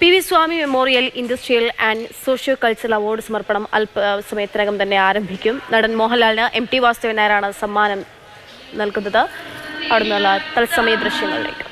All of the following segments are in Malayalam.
PV. Swami memorial industrial and socio cultural award സമർപ്പണം അല്പസമയത്തിനകം തന്നെ ആരംഭിക്കും. നടൻ മോഹൻലാലിന് M.T. വാസുദേവൻ നായരാണ് സമ്മാനം നൽകുന്നത്. അവിടെ നിന്നുള്ള തത്സമയ ദൃശ്യങ്ങളിലേക്ക്.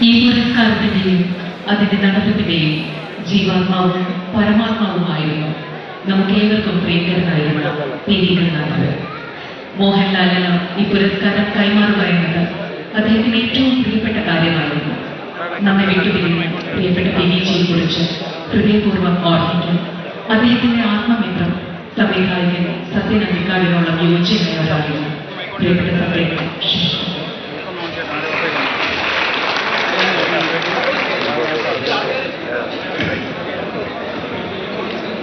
ഈ പുരസ്കാരത്തിന്റെയും അതിന്റെ നടത്തിപ്പിന്റെയും ജീവാത്മാവും പരമാത്മാവുമായിരുന്നു നമുക്കേവർക്കും പ്രിയങ്കരനായിരുന്ന P.V. ഗംഗാധരൻ. മോഹൻലാലിന് ഈ പുരസ്കാരം കൈമാറുക എന്നത് അദ്ദേഹത്തിന് ഏറ്റവും പ്രിയപ്പെട്ട കാര്യമായിരുന്നു. നമ്മെ വിട്ടുപിരിഞ്ഞ പ്രിയപ്പെട്ട P.V.ജിയെ കുറിച്ച് ഹൃദയപൂർവ്വം ഓർമ്മിക്കും. അദ്ദേഹത്തിന്റെ ആത്മമിത്രം സംവിധായകൻ സത്യൻ അന്തിക്കാടിനോളം യോജിച്ചവരായിരുന്നു. പ്രിയപ്പെട്ട സത്യൻ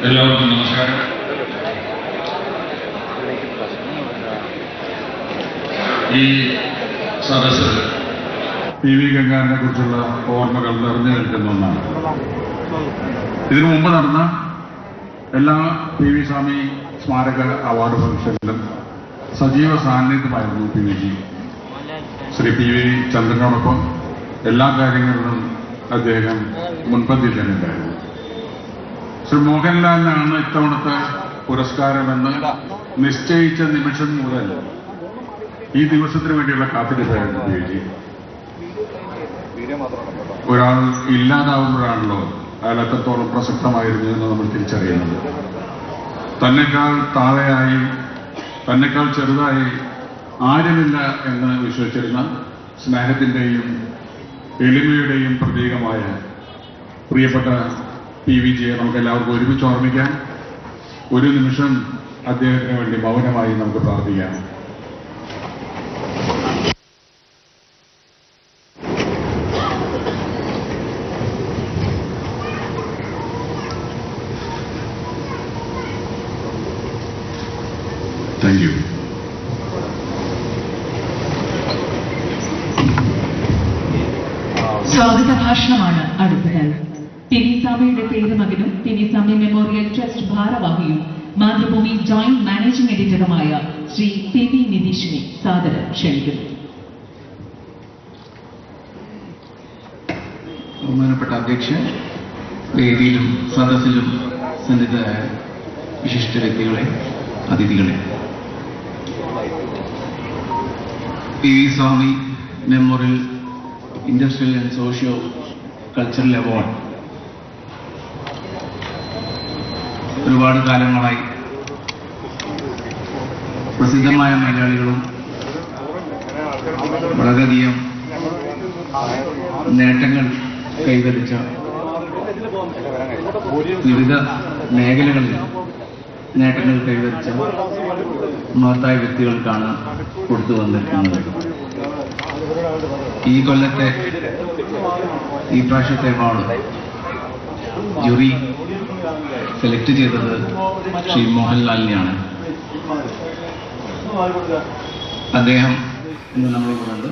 എല്ലാവർക്കും നമസ്കാരം. ഈ സദസ്സ് P.V. ഗംഗാധരനെ കുറിച്ചുള്ള ഓർമ്മകൾ നിറഞ്ഞു നിൽക്കുന്ന ഒന്നാണ്. ഇതിനു മുമ്പ് നടന്ന എല്ലാ P.V. സ്വാമി സ്മാരക അവാർഡ് ഫംഗ്ഷനിലും സജീവ സാന്നിധ്യമായിരുന്നു P.V.ജി. ശ്രീ P.V. ചന്ദ്രനോടൊപ്പം എല്ലാ കാര്യങ്ങളിലും അദ്ദേഹം മുൻപന്തിയിൽ തന്നെ ഉണ്ടായിരുന്നു. ശ്രീ മോഹൻലാലിനാണ് ഇത്തവണത്തെ പുരസ്കാരമെന്ന് നിശ്ചയിച്ച നിമിഷം മുതൽ ഈ ദിവസത്തിന് വേണ്ടിയുള്ള കാത്തിരിപ്പായിരുന്നു P.V.ജി. ഒരാൾ ഇല്ലാതാവുമ്പോഴാണല്ലോ അയാൾ എത്രത്തോളം പ്രസക്തമായിരുന്നു എന്ന് നമ്മൾ തിരിച്ചറിയുന്നത്. തന്നെക്കാൾ താഴെയായി തന്നെക്കാൾ ചെറുതായി ആരുമില്ല എന്ന് വിശ്വസിച്ചിരുന്ന സ്നേഹത്തിൻ്റെയും എളിമയുടെയും പ്രതീകമായ പ്രിയപ്പെട്ട P.V.ജിയെ നമുക്ക് എല്ലാവർക്കും ഒരുമിച്ച് ഓർമ്മിക്കാം. ഒരു നിമിഷം അദ്ദേഹത്തിന് വേണ്ടി മൗനമായി നമുക്ക് പ്രാർത്ഥിക്കാം. Thank you. സ്വാഗത ഭാഷണമാണ് അടുത്തത്. P.V. സ്വാമിയുടെ പേരുമകനും P.V. സ്വാമി മെമ്മോറിയൽ ട്രസ്റ്റ് ഭാരവാഹിയും മാതൃഭൂമി ജോയിന്റ് മാനേജിംഗ് എഡിറ്ററുമായ ശ്രീ P.V. നിതീഷിനെ സാദരം ക്ഷണിക്കുന്നു. ബഹുമാനപ്പെട്ട അധ്യക്ഷൻ, വേദിയിലും സദസ്സിലും സന്നിധരായ വിശിഷ്ട വ്യക്തികളെ, അതിഥികളെ, P.V. Swami memorial industrial and socio cultural award ഒരുപാട് കാലങ്ങളായി പ്രസിദ്ധമായ മലയാളികളും വളരെയധികം നേട്ടങ്ങൾ കൈവരിച്ച വിവിധ മേഖലകളിൽ നേട്ടങ്ങൾ കൈവരിച്ച മഹത്തായ വ്യക്തികൾക്കാണ് കൊടുത്തു വന്നിരിക്കുന്നത്. ഈ കൊല്ലത്തെ ഈ പ്രാവശ്യത്തെ അവാർഡ് ജൂറി സെലക്ട് ചെയ്തത് ശ്രീ മോഹൻലാലിനെയാണ്. അദ്ദേഹം ഇന്ന് നമ്മളിവിടെ ഉണ്ട്.